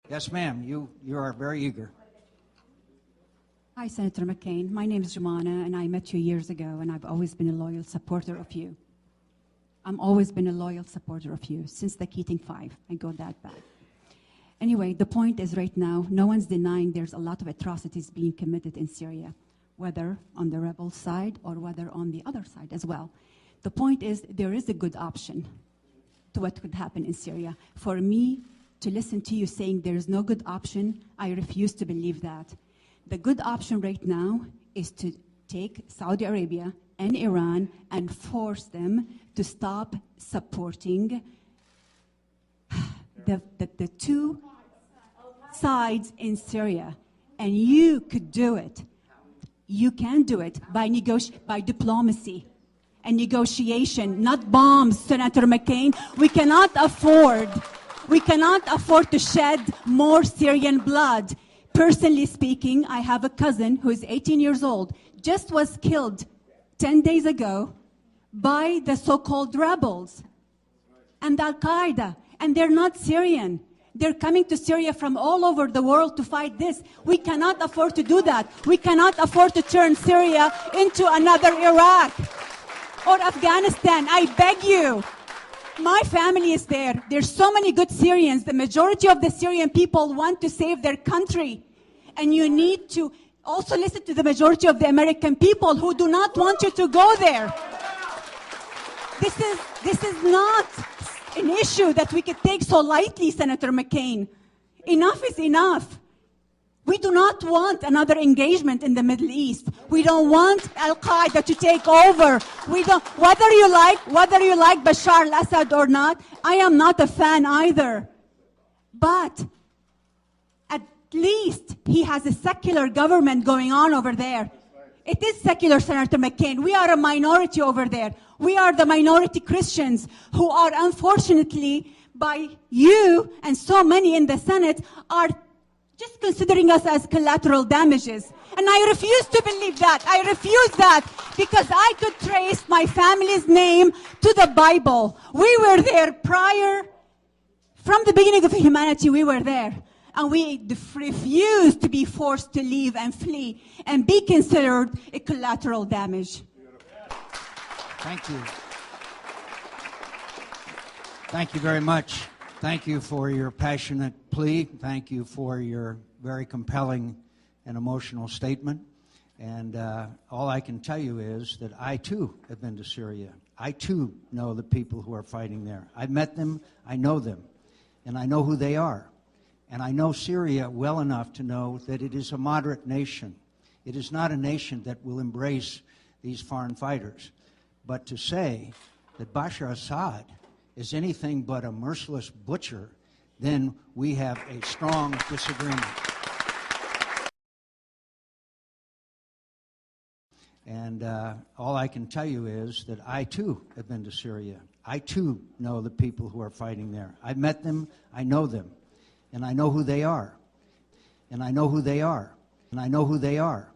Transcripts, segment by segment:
Yes, ma'am. You are very eager. Hi, Senator McCain. My name is Jumana, and I met you years ago, and I've always been a loyal supporter of you. I've always been a loyal supporter of you since the Keating Five. I go that back. Anyway, the point is right now, no one's denying there's a lot of atrocities being committed in Syria, whether on the rebel side or whether on the other side as well. The point is there is a good option to what could happen in Syria. For me to listen to you saying there's no good option, I refuse to believe that. The good option right now is to take Saudi Arabia and Iran and force them to stop supporting the two sides in Syria. And you could do it. You can do it by diplomacy and negotiation, not bombs, Senator McCain. We cannot afford to shed more Syrian blood. Personally speaking, I have a cousin who is 18 years old, just was killed 10 days ago by the so-called rebels and Al-Qaeda, and they're not Syrian. They're coming to Syria from all over the world to fight this. We cannot afford to do that. We cannot afford to turn Syria into another Iraq or Afghanistan. I beg you. My family is there. There's so many good Syrians. The majority of the Syrian people want to save their country. And you need to also listen to the majority of the American people who do not want you to go there. This is not an issue that we could take so lightly, Senator McCain. Enough is enough. We do not want another engagement in the Middle East. We don't want Al-Qaeda to take over. We don't, whether you like Bashar al-Assad or not, I am not a fan either. But at least he has a secular government going on over there. It is secular, Senator McCain. We are a minority over there. We are the minority Christians who are, unfortunately, by you and so many in the Senate, are just considering us as collateral damages. And I refuse to believe that. I refuse that because I could trace my family's name to the Bible. We were there from the beginning of humanity, we were there. And we refuse to be forced to leave and flee and be considered a collateral damage. Thank you. Thank you very much. Thank you for your passionate plea. Thank you for your very compelling and emotional statement. And all I can tell you is that I, too, have been to Syria. I, too, know the people who are fighting there. I've met them. I know them. And I know who they are. And I know Syria well enough to know that it is a moderate nation. It is not a nation that will embrace these foreign fighters. But to say that Bashar Assad is anything but a merciless butcher, then we have a strong disagreement. And all I can tell you is that I, too, have been to Syria. I, too, know the people who are fighting there. I've met them. I know them. And I know who they are. And I know who they are. And I know who they are.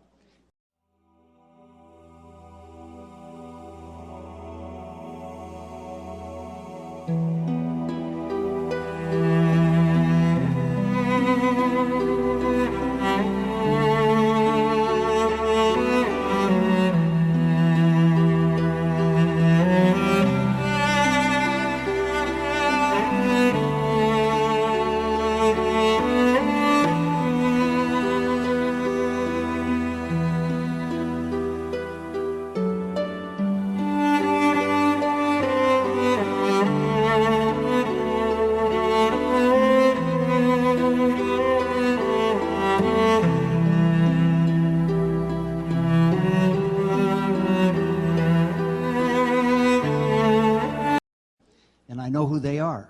And I know who they are.